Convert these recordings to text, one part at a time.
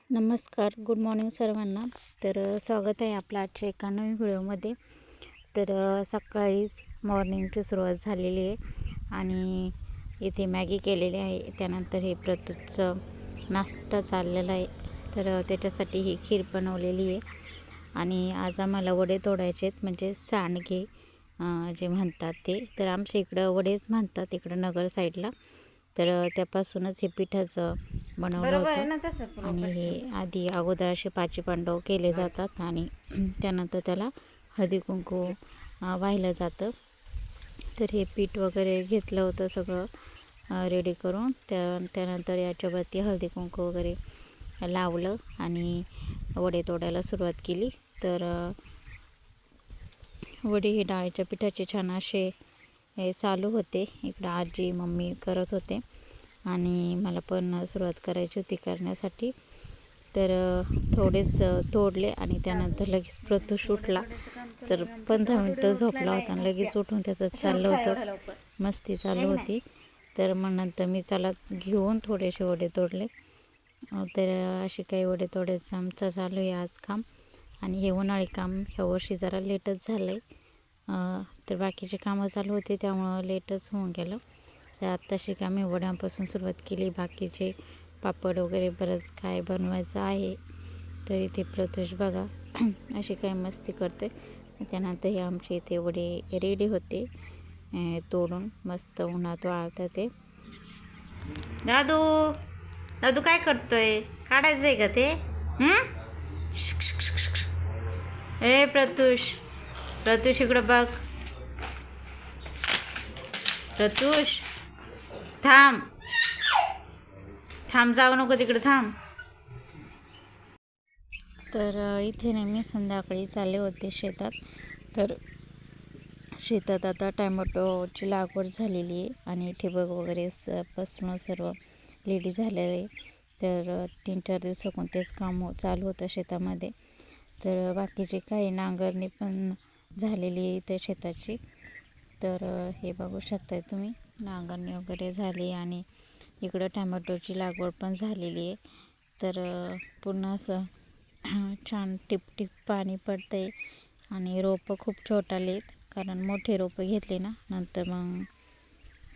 नमस्कार, good morning सर्वांना. तर स्वागत आहे आपलं आजच्या एका नवीन व्हिडिओमध्ये. तर सकाळीच मॉर्निंगची सुरुवात झालेली आहे आणि इथे मॅगी केलेली आहे. त्यानंतर हे प्रतूचं नाश्ता चाललेला आहे. तर त्याच्यासाठी ही खीर बनवलेली आहे आणि आज आम्हाला वडे तोडायचे आहेत, म्हणजे सांडगे जे म्हणतात ते. तर आमच्या इकडं वडेच म्हणतात, इकडं नगर साईडला. तर त्यापासूनच हे पिठाचं बनवलं होतं आणि हे आधी अगोदर असे पाचीपांडव केले जातात आणि त्यानंतर त्याला हळदी कुंकू वाहिलं जातं. तर हे पीठ वगैरे घेतलं होतं सगळं रेडी करून. त्यानंतर याच्यावरती हळदी कुंकू वगैरे लावलं आणि वडे तोडायला सुरुवात केली. तर वडे हे डाळीच्या पिठाचे छान असे चालू होते. इकडं आजी मम्मी करत होते आणि मला पण सुरुवात करायची होती करण्यासाठी. तर थोडेच तोडले आणि त्यानंतर लगेच प्रतूष उठला. तर 15 मिनटं झोपला होता आणि लगेच उठून त्याचं चाललं होतं, मस्ती चालू होती. तर मग नंतर मी त्याला घेऊन थोडेसे वडे तोडले. तर असे काही वडे तोडायचं आमचं चालू आहे आज काम. आणि हे उन्हाळी काम ह्या वर्षी जरा लेटच झालं आहे. तर बाकीचे कामं चालू होते त्यामुळं लेटच होऊन गेलं. तर आत्ताशी आम्ही वड्यांपासून सुरुवात केली. बाकीचे पापड वगैरे बरंच काय बनवायचं आहे. तर इथे प्रतूष बघा अशी काही मस्ती करते. त्यानंतर हे आमचे इथे वडे रेडी होते तोडून मस्त उन्हात वाळतात ते. दादू दादू काय करतोय? काढायचं आहे का ते? ए प्रतूष प्रतूष इकडं बघ. प्रतूष थांब थांब, जाऊ नको तिकडे, थांब. तर इथे मी संध्याकाळी चालले होते शेतात. तर शेतात आता टॅमॅटोची लागवड झालेली आहे आणि ठिबक वगैरे पासून सर्व रेडी झालेलं आहे. तर 3-4 दिवसापासून तेच काम चालू होतं शेतामध्ये. तर बाकीचे काही नांगरणी पण झालेली आहे त्या शेताची. तर हे बघू शकताय तुम्ही, नांगरणी वगैरे झाली आणि इकडं टॅमॅटोची लागवड पण झालेली आहे. तर पुन्हा असं छान टिपटिप पाणी पडतं आहे आणि रोपं खूप छोटाले आहेत, कारण मोठे रोपं घेतले ना नंतर मग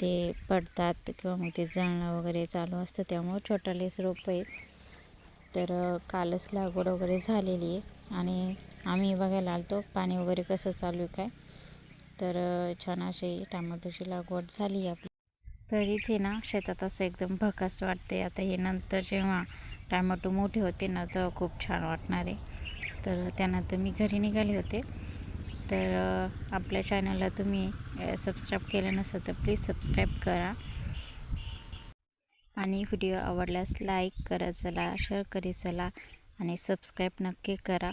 ते पडतात किंवा मग ते जळणं वगैरे चालू असतं, त्यामुळं छोटालेच रोपं आहेत. तर कालच लागवड वगैरे झालेली आहे आणि आम्ही बघायला आलतो पाणी वगैरे कसं चालू आहे काय. तर छान अशी टॅमॅटोची लागवड झाली आहे आपली. तर इथे ना शेतात असं एकदम भकास वाटते. आता हे नंतर जेव्हा टॅमॅटो मोठे होते ना तर खूप छान वाटणार आहे. तर त्यानंतर मी घरी निघाले होते. तर आपल्या चॅनलला तुम्ही सबस्क्राईब केलं नसेल तर प्लीज सबस्क्राईब करा आणि व्हिडिओ आवडल्यास लाईक करा चला, शेअर करी चला आणि सबस्क्राईब नक्की करा.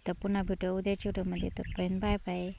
तर पुन्हा भेटू उद्याच्या व्हिडिओमध्ये. तोपर्यंत बाय बाय.